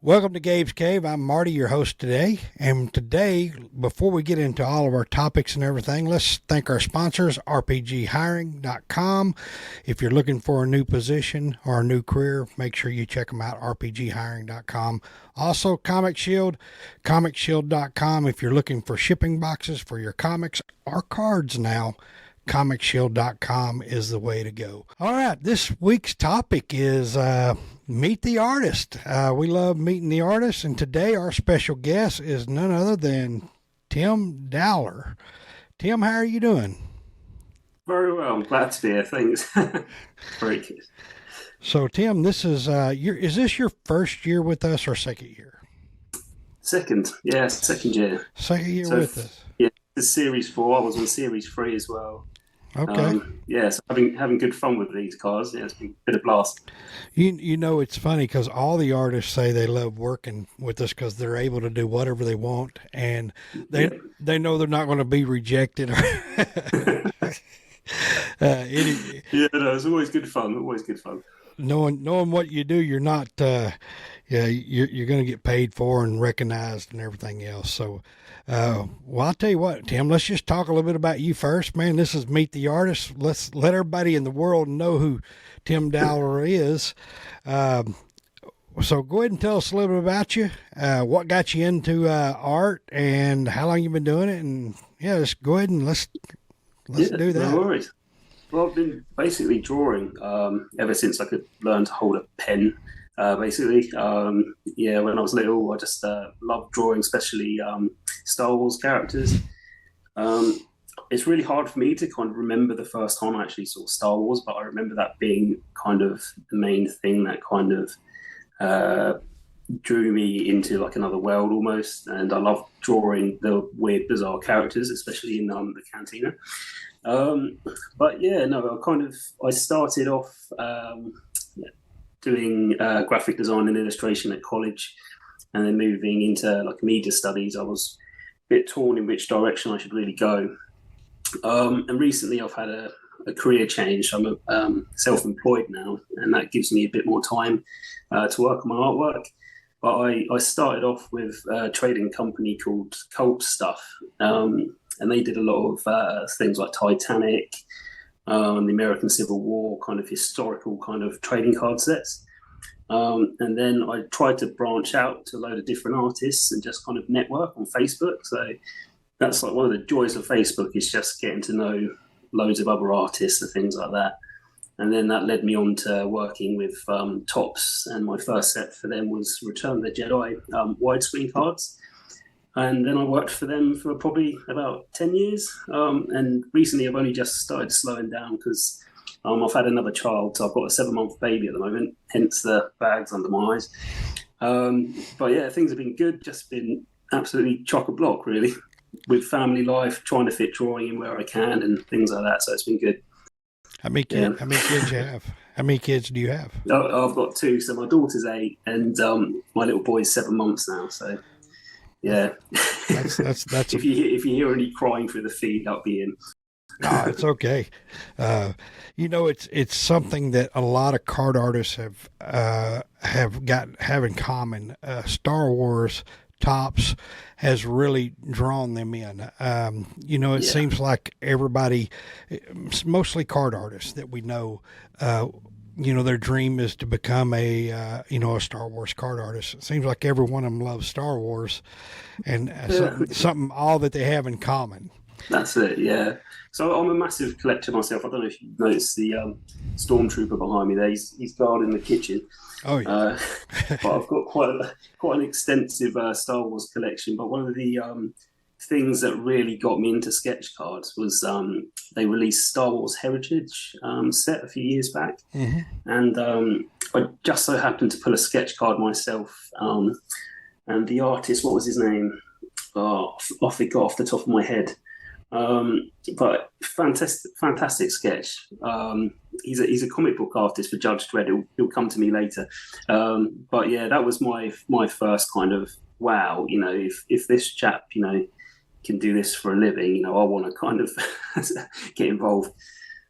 Welcome to Gabe's Cave. I'm Marty, your host today. And today, before we get into all of our topics and everything, let's thank our sponsors, rpghiring.com. If you're looking for a new position or a new career, make sure you check them out, rpghiring.com. Also, Comic Shield, comicshield.com. If you're looking for shipping boxes for your comics or cards now, comicshield.com is the way to go. All right, this week's topic is meet the artist. We love meeting the artist, and today our special guest is none other than Tim Dowler. Tim, how are you doing? Very well. I'm glad to be here. Thanks. Very good. So, Tim, this is is this your first year with us or second year? Second, yeah, second year. Second year with us. Yeah, this series 4. I was on series 3 as well. Okay. Yeah, so having good fun with these cards. Yeah, it's been a bit of blast. You know, it's funny because all the artists say they love working with us because they're able to do whatever they want, and they know they're not going to be rejected. Yeah, no, it's always good fun. Always good fun. Knowing what you do, you're not. You're going to get paid for and recognized and everything else. So, well, I'll tell you what, Tim. Let's just talk a little bit about you first, man. This is Meet the Artist. Let's let everybody in the world know who Tim Dowler is. So go ahead and tell us a little bit about you. What got you into art, and how long you've been doing it? And yeah, just go ahead and let's do that. No worries. Well, I've been basically drawing ever since I could learn to hold a pen. Basically, yeah, when I was little, I just loved drawing, especially Star Wars characters. It's really hard for me to kind of remember the first time I actually saw Star Wars, but I remember that being kind of the main thing that kind of drew me into like another world almost. And I love drawing the weird, bizarre characters, especially in the Cantina. But yeah, no, I started off doing graphic design and illustration at college, and then moving into like media studies. I was a bit torn in which direction I should really go. And recently I've had a career change. I'm self-employed now, and that gives me a bit more time to work on my artwork. But I started off with a trading company called Cult Stuff, and they did a lot of things like Titanic, the American Civil War, kind of historical kind of trading card sets. And then I tried to branch out to a load of different artists and just kind of network on Facebook. So that's like one of the joys of Facebook, is just getting to know loads of other artists and things like that. And then that led me on to working with Topps, and my first set for them was Return of the Jedi widescreen cards. And then I worked for them for probably about 10 years. And recently I've only just started slowing down because I've had another child. So I've got a 7-month baby at the moment, hence the bags under my eyes. But yeah, things have been good. Just been absolutely chock-a-block, really, with family life, trying to fit drawing in where I can and things like that. So it's been good. How many kids you have? How many kids do you have? I've got 2. So my daughter's 8, and my little boy's 7 months now. So yeah, that's if you hear any crying through the feed, that'll be him. No, it's okay. You know, it's something that a lot of card artists have in common. Star Wars Topps has really drawn them in. You know, it seems like everybody, mostly card artists that we know, you know, their dream is to become a Star Wars card artist. It seems like every one of them loves Star Wars, and something all that they have in common. That's it, yeah. So I'm a massive collector myself. I don't know if you noticed the stormtrooper behind me there. He's guarding the kitchen. Oh yeah. But I've got quite an extensive Star Wars collection. But one of the things that really got me into sketch cards was they released Star Wars Heritage set a few years back, and I just so happened to pull a sketch card myself. And the artist, what was his name? Oh, I forgot off the top of my head. But fantastic sketch. He's a comic book artist for Judge Dredd. He'll come to me later. But yeah, that was my first kind of wow. You know, if this chap, can do this for a living, I want to kind of get involved.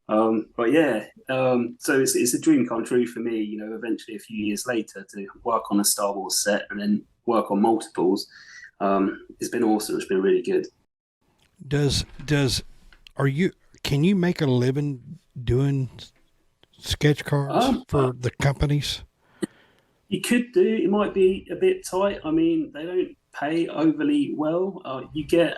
But yeah, so it's a dream come true for me. Eventually a few years later to work on a Star Wars set and then work on multiples. It's been awesome. It's been really good. Does are you can you make a living doing sketch cards Um, for the companies? you could do. It might be a bit tight. I mean, they don't pay overly well. You get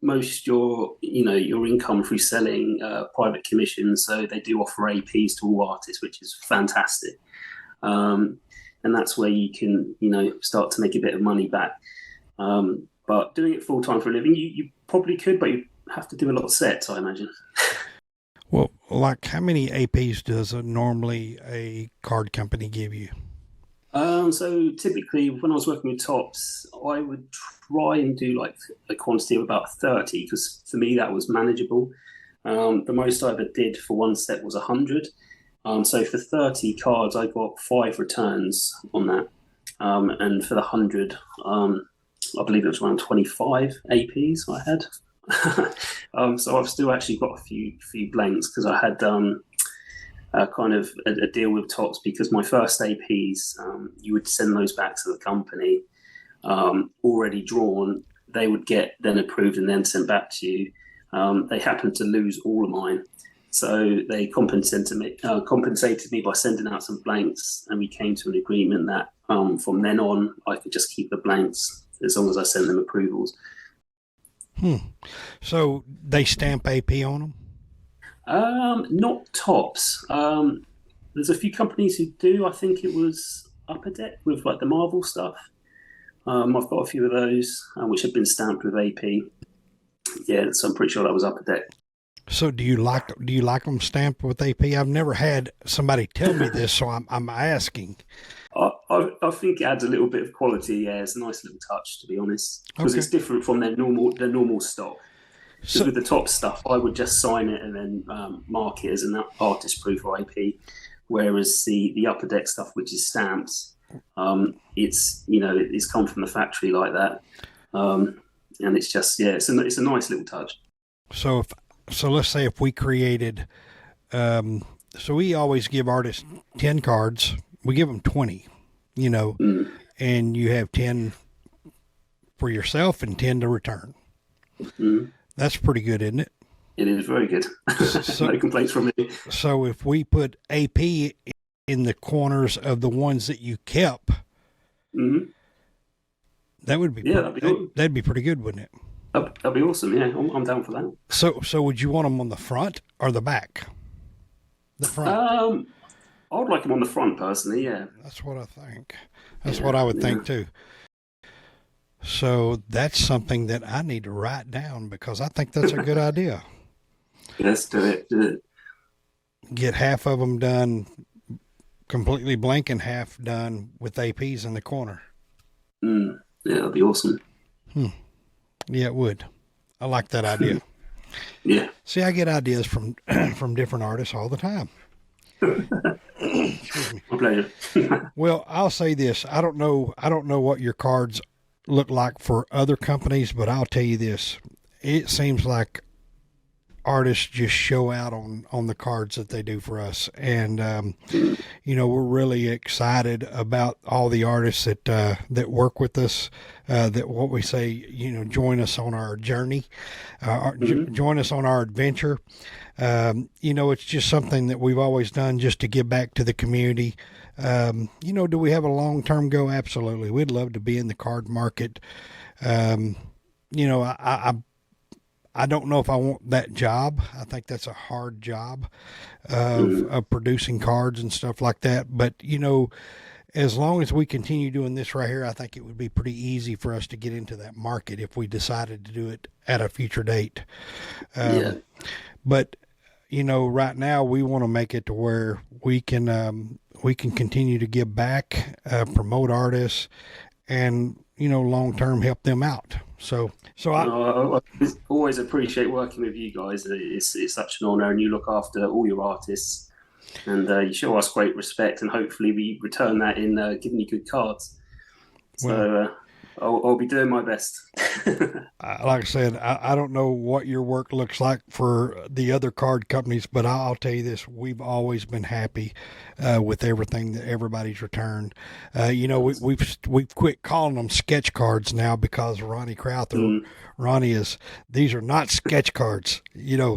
most your income through selling private commissions. So they do offer APs to all artists, which is fantastic. Um, and that's where you can start to make a bit of money back. But doing it full time for a living, you probably could, but you have to do a lot of sets, I imagine. Well, like how many APs does normally a card company give you? So typically, when I was working with tops, I would try and do like a quantity of about 30 because for me that was manageable. The most I ever did for one set was 100. So for 30 cards, I got 5 returns on that. And for the 100, I believe it was around 25 APs I had. So I've still actually got a few blanks because I had kind of a deal with Tops because my first APs, you would send those back to the company already drawn. They would get then approved and then sent back to you. They happened to lose all of mine. So they compensated me by sending out some blanks, and we came to an agreement that from then on I could just keep the blanks as long as I sent them approvals. So they stamp AP on them? Not Tops. There's a few companies who do. I think it was Upper Deck with like the Marvel stuff. I've got a few of those which have been stamped with AP. Yeah, so I'm pretty sure that was Upper Deck. So do you like them stamped with AP? I've never had somebody tell me this, so I'm asking. I think it adds a little bit of quality. Yeah, it's a nice little touch, to be honest, because Okay. it's different from their normal stock. Because So with the top stuff, I would just sign it and then mark it as an artist proof or IP. Whereas the upper deck stuff, which is stamped, it's come from the factory like that, and it's just it's a nice little touch. so if so let's say if we created so we always give artists 10 cards. We give them 20, Mm, and you have 10 for yourself and 10 to return. mm. That's pretty good, isn't it? It is very good. So, No complaints from me. so if we put AP in the corners of the ones that you kept, Mm. that would be Yeah, that'd be pretty good, wouldn't it? that'd be awesome. Yeah, I'm down for that. So would you want them on the front or the back? The front. I would like him on the front personally. Yeah, That's what I think. That's yeah, what I would yeah. think too. So that's something that I need to write down because I think that's a good idea. Let's do it. Do it. Get half of them done completely blank and half done with APs in the corner. Yeah, that'd be awesome. Hmm. Yeah, it would. I like that idea. Yeah. See, I get ideas from from different artists all the time. Excuse me. My pleasure. Well, I'll say this. I don't know what your cards look like for other companies, but I'll tell you this. It seems like artists just show out on the cards that they do for us, and we're really excited about all the artists that work with us, that what we say, join us on our journey, join us on our adventure. It's just something that we've always done just to give back to the community. Do we have a long-term goal? Absolutely. We'd love to be in the card market. I don't know if I want that job. I think that's a hard job of producing cards and stuff like that. But, as long as we continue doing this right here, I think it would be pretty easy for us to get into that market if we decided to do it at a future date. Yeah. But, right now we want to make it to where we can continue to give back, promote artists, and, long term help them out. So I always appreciate working with you guys. It's such an honour, and you look after all your artists, and you show us great respect. And hopefully, we return that in giving you good cards. well, So I'll be doing my best. Like I said, I don't know what your work looks like for the other card companies, but I'll tell you this: we've always been happy with everything that everybody's returned. We've quit calling them sketch cards now because Ronnie Crowther. Mm, Ronnie is, these are not sketch cards.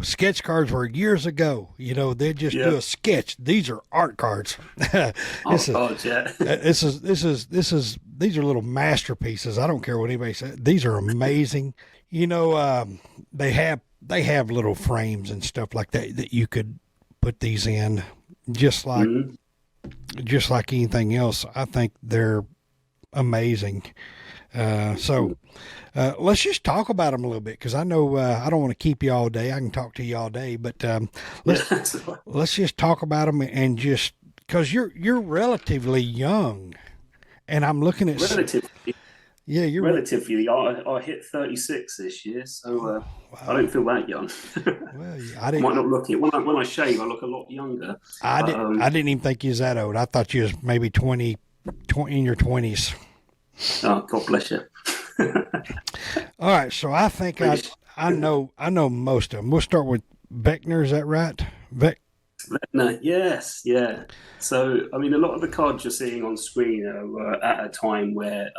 Sketch cards were years ago. They'd just do yeah. a sketch. These are art cards. Oh God, yeah. These are little masterpieces. I don't care what anybody says. These are amazing. They have little frames and stuff like that you could put these in, just like Mm. just like anything else. I think they're amazing. So let's just talk about them a little bit, because I know I don't want to keep you all day. I can talk to you all day, but Yeah, let's let's just talk about them, and just because you're relatively young, and I'm looking at relatively. yeah, Relatively, I hit 36 this year, so I wow. don't feel that young. Well, I might not look it when I shave. I look a lot younger. But I didn't even think you was that old. I thought you was maybe 20 in your 20s. oh, God bless you. All right, so I think I know most of them. We'll start with Vector. Is that right? No, yes, yeah. So, I mean, a lot of the cards you're seeing on screen are at a time where,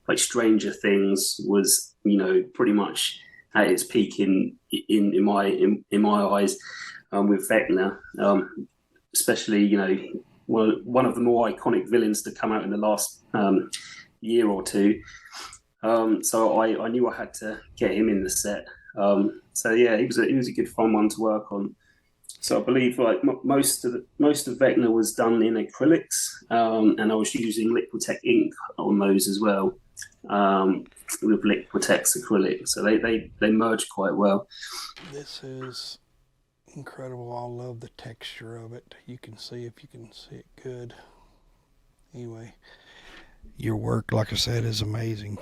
like, Stranger Things was, pretty much at its peak in my eyes, with Vecna, especially, one of the more iconic villains to come out in the last year or two. So I knew I had to get him in the set. So yeah, he was a good fun one to work on. So I believe like most of Vecna was done in acrylics, and I was using Liquitech ink on those as well, with Liquitech's acrylic. So they merge quite well. This is incredible. I love the texture of it. You can see, if you can see it good. Anyway, your work, like I said, is amazing.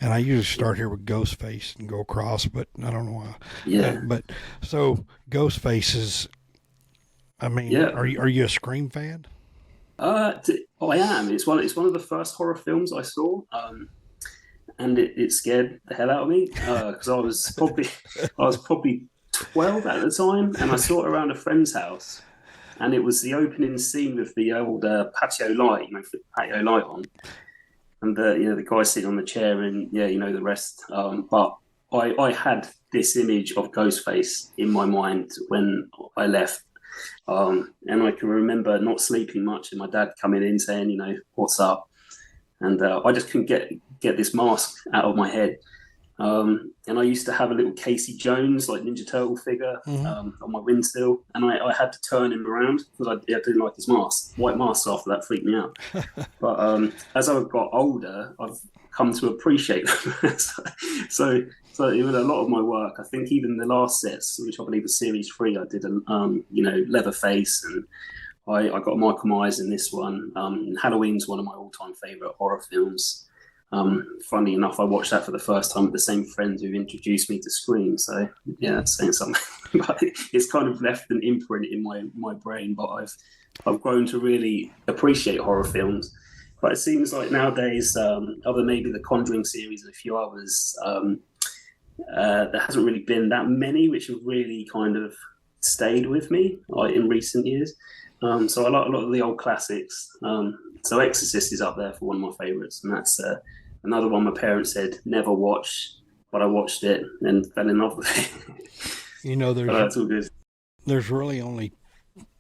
And I usually start here with Ghostface and go across, but I don't know why. Yeah, But so Ghostface is. I mean, yeah. are you a Scream fan? I am. It's one of the first horror films I saw, and it scared the hell out of me because I was probably 12 at the time, and I saw it around a friend's house, and it was the opening scene with the old patio light, flip the patio light on, and the guy sitting on the chair, and the rest. But I had this image of Ghostface in my mind when I left. And I can remember not sleeping much, and my dad coming in saying, "What's up?" And I just couldn't get this mask out of my head. And I used to have a little Casey Jones, like Ninja Turtle figure, Mm-hmm. on my windsill, and I had to turn him around because I didn't like his mask. White mask after that freaked me out. But as I got older, I've come to appreciate them. So even a lot of my work, I think even the last sets, which I believe was series 3, I did Leatherface, and I got Michael Myers in this one. Halloween's one of my all-time favorite horror films. Funny enough, I watched that for the first time with the same friends who introduced me to Scream. So yeah, that's saying something. But it's kind of left an imprint in my brain. But I've grown to really appreciate horror films. But it seems like nowadays, other than maybe the Conjuring series and a few others, there hasn't really been that many which have really kind of stayed with me like in recent years. So I like a lot of the old classics. So Exorcist is up there for one of my favorites, and that's another one my parents said never watch, but I watched it and fell in love with it. But There's that's all good. really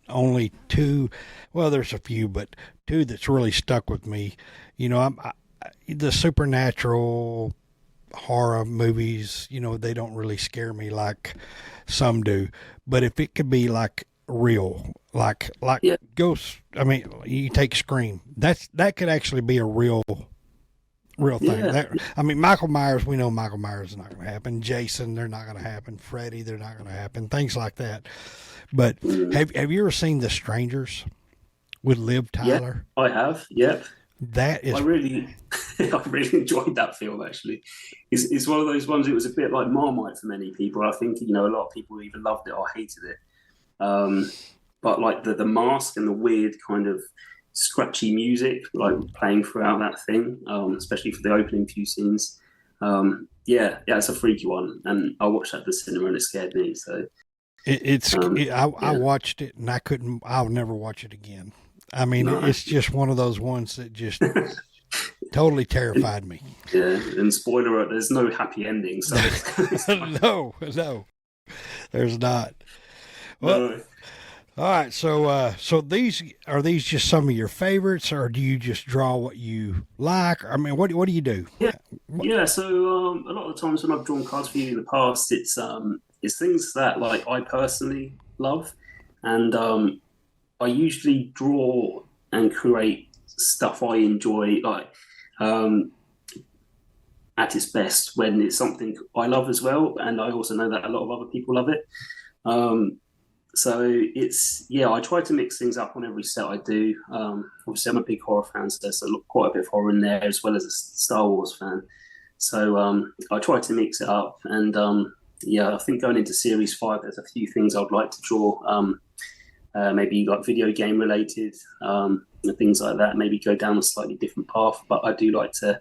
only two. Well, there's a few, but two that's really stuck with me. The supernatural horror movies. They don't really scare me like some do. But if it could be like real, like Yeah, ghosts. I mean, you take Scream. That could actually be a real thing. yeah, Michael Myers. We know Michael Myers is not going to happen. Jason, they're not going to happen. Freddy, they're not going to happen. Things like that. But mm, have you ever seen The Strangers with Liv yeah. Tyler? I have. Yep. That I is, really, I really enjoyed that film. Actually, it's one of those ones. It was a bit like Marmite for many people. I think a lot of people either loved it or hated it. But like the mask and the weird kind of scratchy music like playing throughout that thing, especially for the opening few scenes. Yeah, it's a freaky one, and I watched that at the cinema and it scared me. So I watched it and I'll never watch it again. I mean, no. it's just one of those ones that just totally terrified me. Yeah, and spoiler alert, there's no happy ending. So No, there's not. Well, no. all right. So these just some of your favorites, or do you just draw what you like? I mean, what do you do? Yeah. So a lot of the times when I've drawn cards for you in the past, it's things that like I personally love, and I usually draw and create stuff I enjoy, like at its best when it's something I love as well, and I also know that a lot of other people love it. So I try to mix things up on every set I do. Obviously, I'm a big horror fan, so there's quite a bit of horror in there, as well as a Star Wars fan. So I try to mix it up, and I think going into Series 5, there's a few things I'd like to draw, maybe like video game related, and things like that. Maybe go down a slightly different path, but I do like to,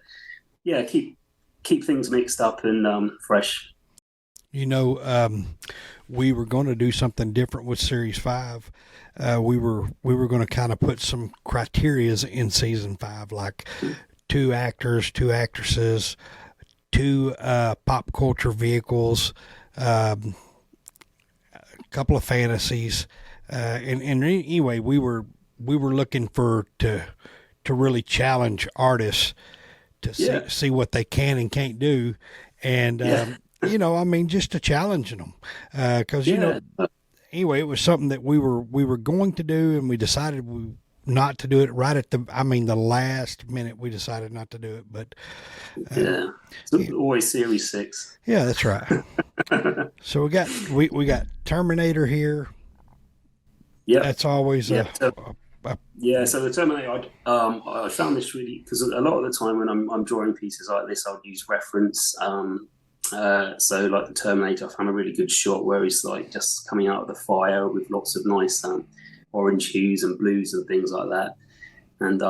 keep things mixed up and fresh. We were going to do something different with Series 5. We were going to kind of put some criterias in Season 5, like 2 actors, 2 actresses, 2 pop culture vehicles, a couple of fantasies, and anyway, we were looking to really challenge artists to see what they can and can't do, and I mean, just to challenge them, because anyway, it was something that we were going to do, and we decided not to do it right at the last minute. We decided not to do it, but it's always Series 6. Yeah, that's right. So we got Terminator here. Yeah, that's always So the Terminator, I found this really, because a lot of the time when I'm drawing pieces like this, I'll use reference. So like the Terminator, I found a really good shot where he's like just coming out of the fire with lots of nice orange hues and blues and things like that. And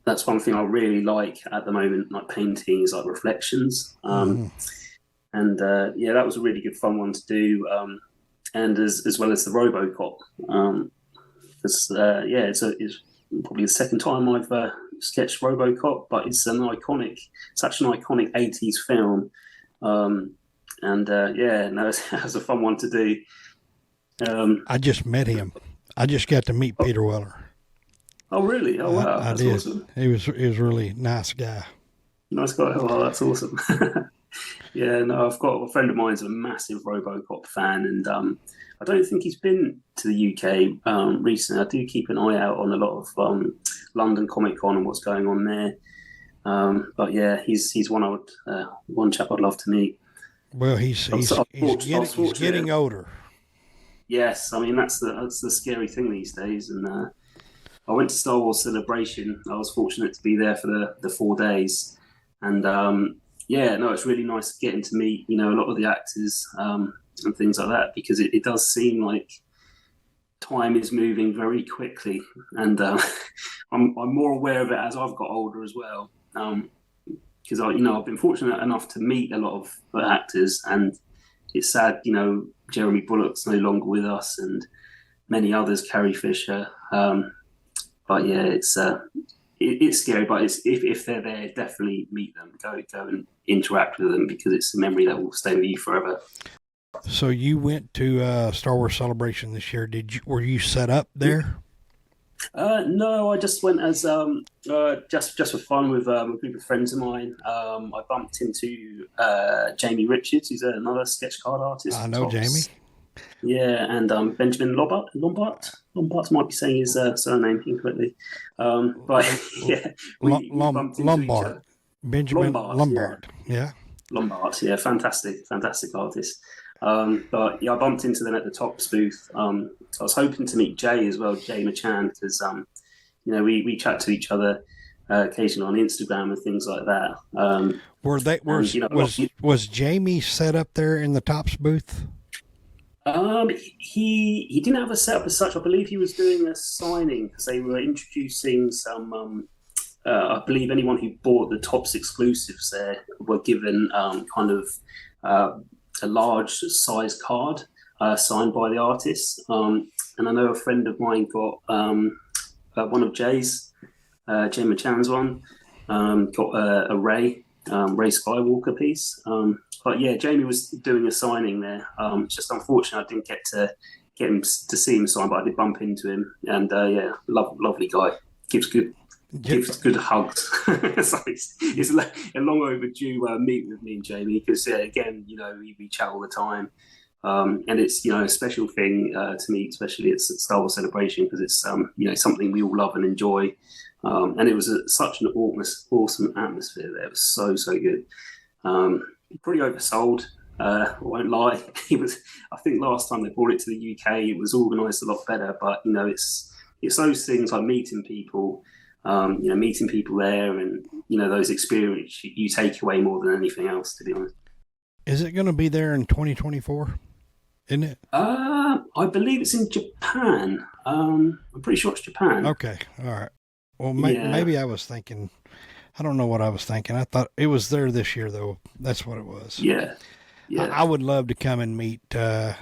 that's one thing I really like at the moment, like painting, is like reflections. And that was a really good fun one to do. And as well as the RoboCop, because it's probably the second time I've sketched RoboCop, but it's such an iconic 80s film. It was a fun one to do. I just met him. I just got to meet Peter Weller. Oh, really? Oh, wow. I That's did. Awesome. He was really nice guy. Nice guy. Oh, that's awesome. I've got a friend of mine who's a massive RoboCop fan, and I don't think he's been to the UK recently. I do keep an eye out on a lot of London Comic Con and what's going on there. But yeah, he's one chap I'd love to meet. Well, he's getting older. Yes, I mean that's the scary thing these days. And I went to Star Wars Celebration. I was fortunate to be there for the 4 days, and it's really nice getting to meet a lot of the actors and things like that, because it does seem like time is moving very quickly, and I'm more aware of it as I've got older as well. Because I've been fortunate enough to meet a lot of the actors, and it's sad, Jeremy Bullock's no longer with us, and many others, Carrie Fisher. But yeah, it's scary. But if they're there, definitely meet them. Go and interact with them, because it's a memory that will stay with you forever. So you went to Star Wars Celebration this year. Were you set up there? No, I just went as just for fun with a group of friends of mine. I bumped into Jamie Richards, who's another sketch card artist. I know Jamie. Yeah, and Benjamin Lombard might be saying his surname incorrectly, but yeah, we bumped into each other. Benjamin Lombard. Yeah. Lombard, yeah, fantastic artist. But yeah, I bumped into them at the Tops booth. I was hoping to meet Jay as well, Jay Machan, because we chat to each other occasionally on Instagram and things like that. Was Jamie set up there in the Tops booth? He didn't have a setup as such. I believe he was doing a signing because they were introducing some. I believe anyone who bought the Topps exclusives there were given kind of a large size card signed by the artist. And I know a friend of mine got one of Jay's, Jay McCann's one, got a Ray Skywalker piece. But yeah, Jamie was doing a signing there. Just unfortunate I didn't get him to see him sign, but I did bump into him. And yeah, lovely guy. Gives good hugs. So it's a long overdue meet with me and Jamie because again, we chat all the time. And it's a special thing to me, especially at Star Wars Celebration because it's something we all love and enjoy. And it was such an awesome atmosphere there. It was so good. Pretty oversold. I won't lie. I think last time they brought it to the UK, it was organised a lot better. But it's those things like meeting people. Meeting people there, and those experiences you take away more than anything else. To be honest. Is it going to be there in 2024? Isn't it? I believe it's in Japan. I'm pretty sure it's Japan. Okay, all right. Well, maybe I was thinking. I don't know what I was thinking. I thought it was there this year, though. That's what it was. Yeah. I would love to come and meet. I'd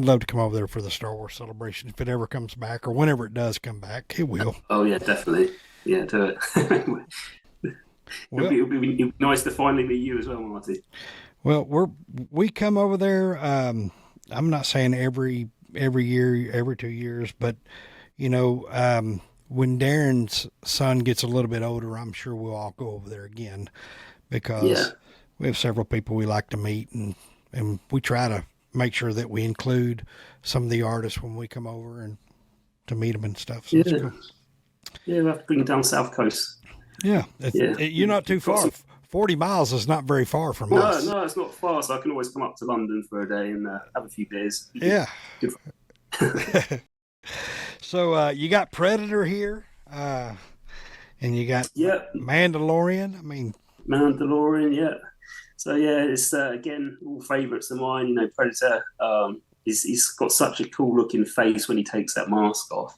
love to come over there for the Star Wars Celebration if it ever comes back, or whenever it does come back. It will. Oh yeah, definitely. Yeah, do it. It'll be nice to finally meet you as well, Marty. Well, we come over there. I'm not saying every year, every 2 years, but when Darren's son gets a little bit older, I'm sure we'll all go over there again because we have several people we like to meet, and we try to make sure that we include some of the artists when we come over and to meet them and stuff. So that's cool. Yeah, we'll have to bring it down South Coast. Yeah, you're not too far. 40 miles is not very far from us. No, it's not far, so I can always come up to London for a day and have a few beers. Yeah. So you got Predator here, and you got Mandalorian. Mandalorian, yeah. So yeah, it's again all favourites of mine. Predator. He's got such a cool looking face when he takes that mask off.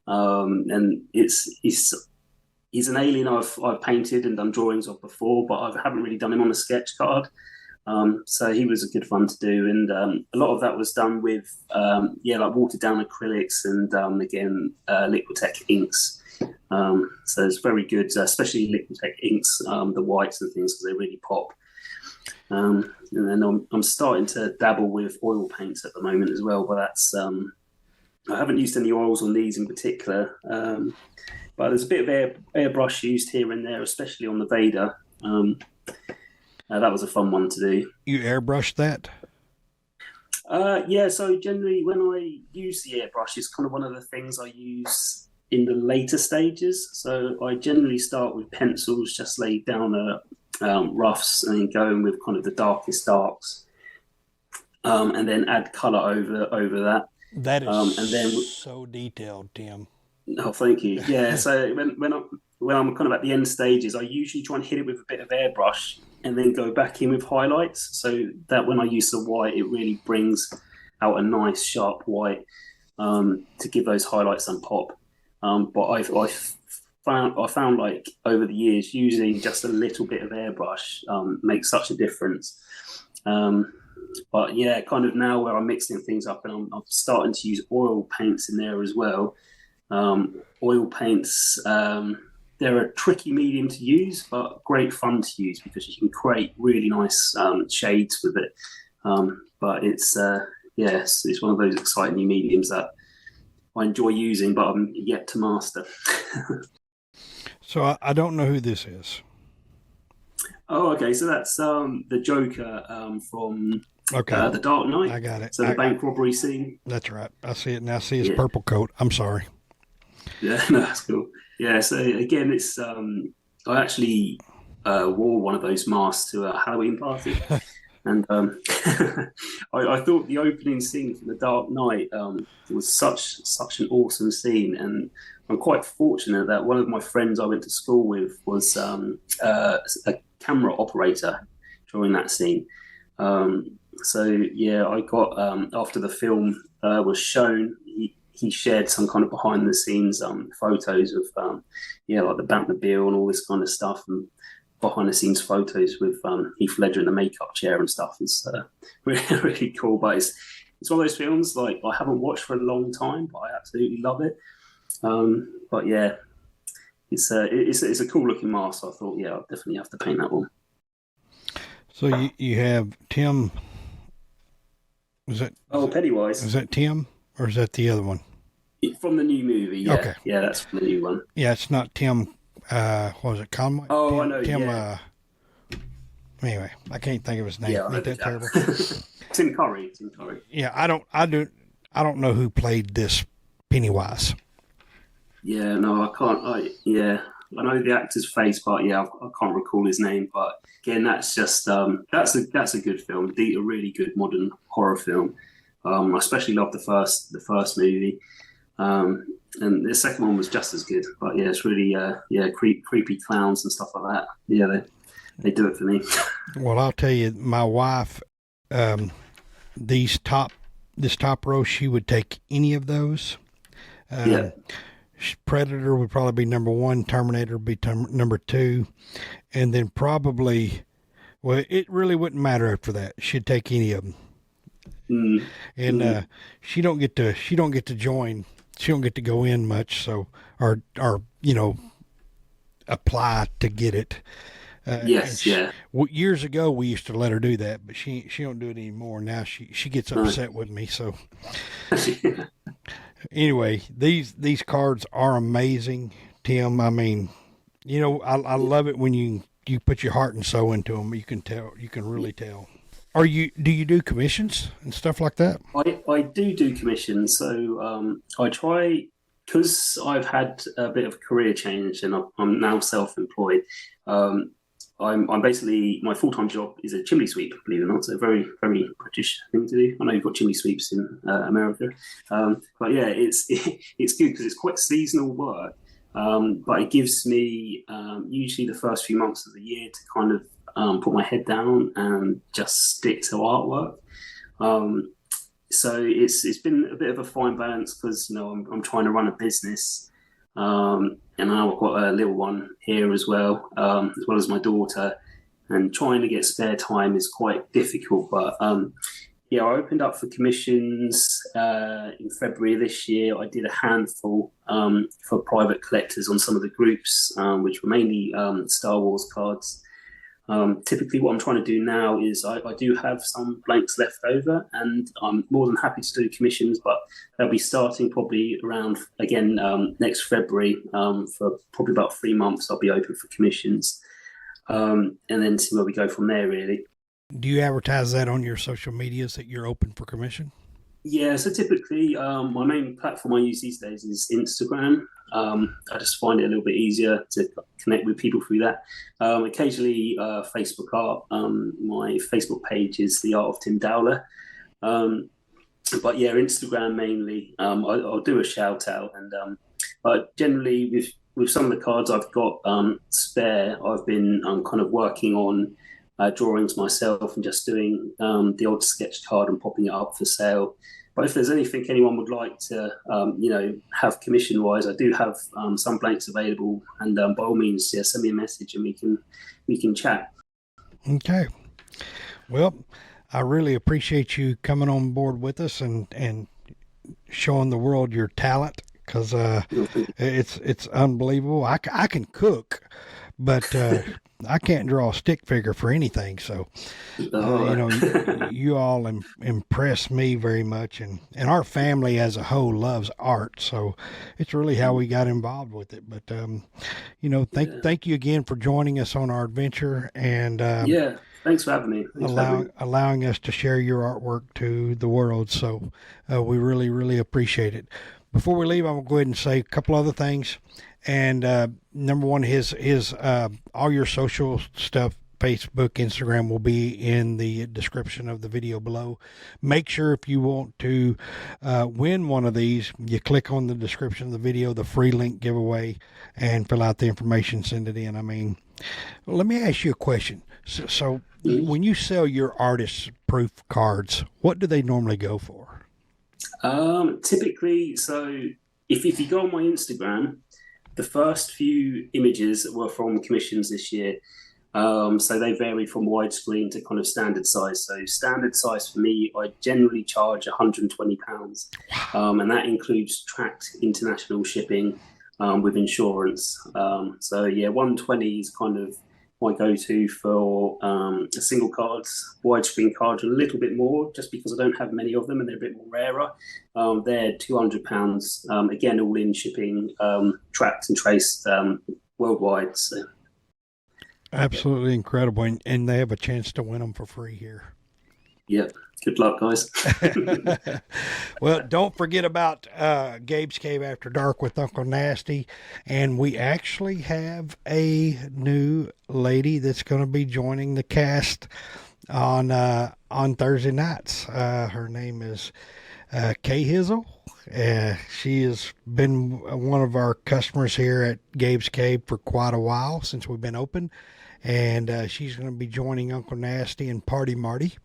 And he's an alien I've painted and done drawings of before, but I haven't really done him on a sketch card. So he was a good fun to do, and a lot of that was done with like watered down acrylics and again Liquitech inks. So it's very good, especially Liquitech inks, the whites and things because they really pop. And then I'm starting to dabble with oil paints at the moment as well, but that's I haven't used any oils on these in particular, but there's a bit of airbrush used here and there, especially on the Vader. That was a fun one to do. You airbrushed that? Yeah, so generally when I use the airbrush, it's kind of one of the things I use in the later stages. So I generally start with pencils, just lay down roughs and then go in with kind of the darkest darks, and then add colour over that. That is and then, so detailed, Tim. Oh, thank you. Yeah, so when I'm kind of at the end stages, I usually try and hit it with a bit of airbrush and then go back in with highlights so that when I use the white, it really brings out a nice sharp white to give those highlights some pop. But I found like over the years using just a little bit of airbrush makes such a difference. But yeah, kind of now where I'm mixing things up and I'm starting to use oil paints in there as well. Oil paints, they're a tricky medium to use, but great fun to use because you can create really nice shades with it. But it's one of those exciting new mediums that I enjoy using, but I'm yet to master. So I don't know who this is. Oh, okay. So that's the Joker from The Dark Knight. I got it. So the bank robbery scene. That's right. I see it now. I see his purple coat. I'm sorry. Yeah, no, that's cool. Yeah, so again, it's I actually wore one of those masks to a Halloween party, and I thought the opening scene from The Dark Knight was such an awesome scene, and I'm quite fortunate that one of my friends I went to school with was a camera operator during that scene. So yeah, I got after the film was shown, he shared some kind of behind the scenes photos of like the Batmobile and all this kind of stuff, and behind the scenes photos with Heath Ledger in the makeup chair and stuff. It's really, really cool. But it's one of those films like I haven't watched for a long time, but I absolutely love it. But yeah, it's a cool looking mask. So I thought, yeah, I'll definitely have to paint that one. So you have Tim. Pennywise. Is that Tim or is that the other one? From the new movie, yeah. Okay. Yeah, that's from the new one. Yeah, it's not Tim. What was it? Conway? Oh, Tim, I know. Tim. Yeah. Anyway, I can't think of his name. Yeah, Ain't that terrible? Tim Curry. Yeah, I don't know who played this Pennywise. Yeah, no, I can't. I know the actor's face, but yeah, I can't recall his name. But again, that's just that's a good film. A really good modern horror film. I especially love the first movie, and the second one was just as good. But yeah, it's really creepy clowns and stuff like that. Yeah, they do it for me. Well, I'll tell you, my wife, this top row, she would take any of those. Yeah. Predator would probably be number one. Terminator would be number two, and then probably, well, it really wouldn't matter after that. She'd take any of them. Mm. And she don't get to join. She don't get to go in much. So or apply to get it. Yes, yeah. Years ago we used to let her do that, but she don't do it anymore. Now she gets upset with me. So. Anyway, these cards are amazing, Tim. I mean, I love it when you put your heart and soul into them. You can really tell. Do you do commissions and stuff like that? I do commissions. So I try, because I've had a bit of a career change and I'm now self-employed. I'm basically, my full-time job is a chimney sweep, believe it or not. It's a very, very British thing to do. I know you've got chimney sweeps in America. But yeah, it's good because it's quite seasonal work. But it gives me usually the first few months of the year to kind of put my head down and just stick to artwork. So it's been a bit of a fine balance because, I'm trying to run a business. And now I've got a little one here as well as my daughter, and trying to get spare time is quite difficult. But I opened up for commissions in February this year. I did a handful for private collectors on some of the groups, which were mainly Star Wars cards. Typically what I'm trying to do now is I do have some blanks left over, and I'm more than happy to do commissions, but they'll be starting probably around, again, next February. For probably about 3 months, I'll be open for commissions, and then see where we go from there, really. Do you advertise that on your social medias that you're open for commission? Yeah, so typically my main platform I use these days is Instagram. I just find it a little bit easier to connect with people through that. Occasionally Facebook art. My Facebook page is The Art of Tim Dowler. But yeah, Instagram mainly. I'll do a shout out, and but generally with some of the cards I've got spare, I've been kind of working on drawings myself and just doing the odd sketch card and popping it up for sale. But if there's anything anyone would like to, have commission-wise, I do have some blanks available, and by all means, send me a message and we can chat. Okay. Well, I really appreciate you coming on board with us and showing the world your talent, because it's unbelievable. I can cook, but I can't draw a stick figure for anything. So, you all impress me very much, and our family as a whole loves art. So it's really how we got involved with it. But, thank you again for joining us on our adventure, and, thanks for having me. Allowing us to share your artwork to the world. So, we really, really appreciate it. Before we leave, I'm going to go ahead and say a couple other things. And number one, his all your social stuff, Facebook, Instagram, will be in the description of the video below. Make sure if you want to win one of these, you click on the description of the video, the free link giveaway, and fill out the information, send it in. I mean, let me ask you a question. So when you sell your artist proof cards, what do they normally go for? Typically, so if you go on my Instagram, the first few images were from commissions this year. So they vary from widescreen to kind of standard size. So standard size for me, I generally charge £120, and that includes tracked international shipping with insurance. So yeah, 120 is kind of my go-to for a single cards, widescreen cards, a little bit more, just because I don't have many of them and they're a bit more rarer. They're £200, again, all in shipping, tracked and traced worldwide. So. Absolutely incredible. And they have a chance to win them for free here. Yep. Good luck, guys. Well, don't forget about Gabe's Cave After Dark with Uncle Nasty. And we actually have a new lady that's going to be joining the cast on Thursday nights. Her name is Kay Hizzle. She has been one of our customers here at Gabe's Cave for quite a while, since we've been open. And she's going to be joining Uncle Nasty and Party Marty.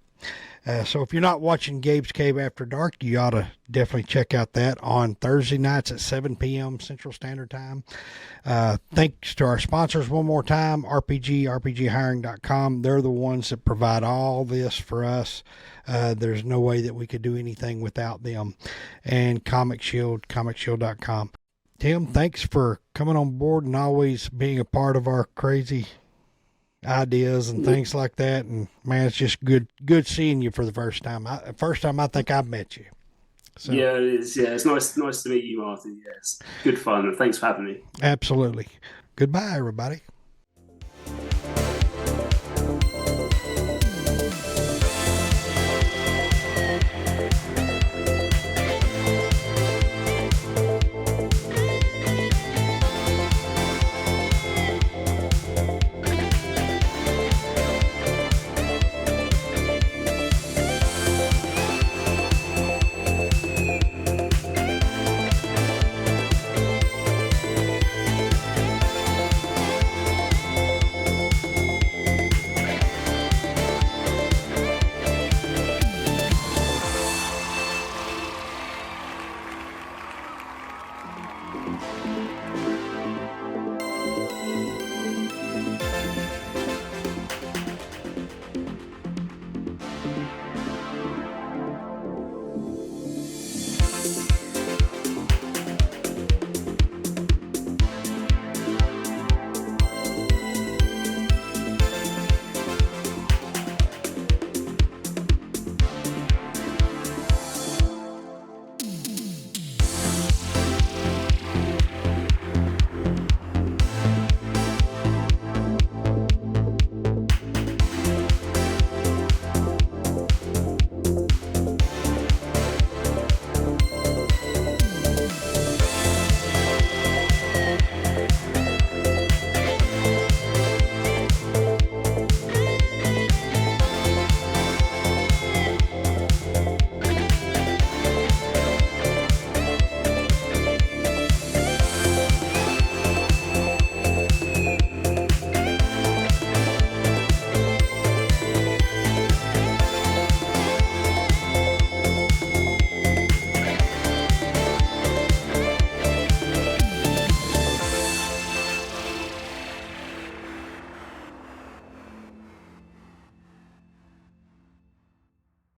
So if you're not watching Gabe's Cave After Dark, you ought to definitely check out that on Thursday nights at 7 p.m. Central Standard Time. Thanks to our sponsors one more time, rpghiring.com. They're the ones that provide all this for us. There's no way that we could do anything without them. And Comic Shield, comicshield.com. Tim, thanks for coming on board and always being a part of our crazy ideas and things like that. And man, it's just good seeing you for the first time. First time I think I've met you. So. Yeah, it is. Yeah, it's nice to meet you, Martin. Yes, good fun. Thanks for having me. Absolutely. Goodbye, everybody.